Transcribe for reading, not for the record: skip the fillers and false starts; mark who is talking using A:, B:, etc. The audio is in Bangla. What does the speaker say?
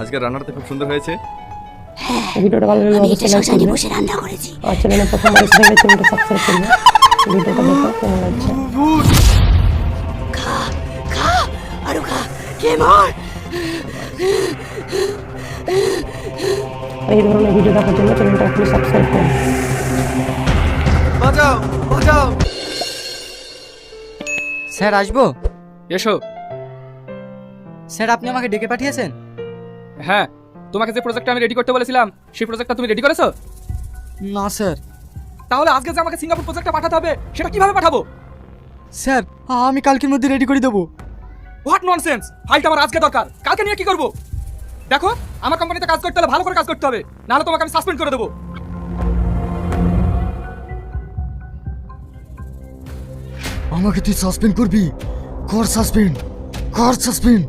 A: আজকে রান্নাটা তো খুব সুন্দর হয়েছে।
B: ভিডিওটা ভালো লাগলে
C: আমি
B: অবশ্যই
C: এটা
B: লাইক
C: শ্মশানে
B: করবে
C: বসে রান্না করেছি।
B: আর চ্যানেলে প্রথম বার এসে চ্যানেলটা সাবস্ক্রাইব করবে। ভিডিওটা দেখো কেমন লাগছে।
C: খা খা আরো খা কে মার।
B: এই ধরনের ভিডিও দেখার জন্য চ্যানেলটা এখনই সাবস্ক্রাইব করুন।
A: বাঁচাও বাঁচাও।
D: স্যার আসবো?
A: এসো।
D: স্যার আপনি আমাকে ডেকে পাঠিয়েছেন?
A: হ্যাঁ, তোমাকে যে প্রজেক্টটা আমি রেডি করতে বলেছিলাম সেই প্রজেক্টটা তুমি রেডি করেছো?
D: না স্যার।
A: তাহলে আজকে যে আমাকে সিঙ্গাপুর প্রজেক্টটা পাঠাতে হবে সেটা কিভাবে পাঠাবো?
D: স্যার আমি কালকের মধ্যে রেডি করে দেবো।
A: What nonsense! ফাইলটা আমার আজকে দরকার, কালকে নিয়ে কি করব? দেখো, আমার কোম্পানিতে কাজ করতে হলে ভালো করে কাজ করতে হবে, নাহলে তোমাকে আমি সাসপেন্ড করে দেবো।
D: আমাকে তুই সাসপেন্ড করবি? কর সাসপেন্ড, কর সাসপেন্ড।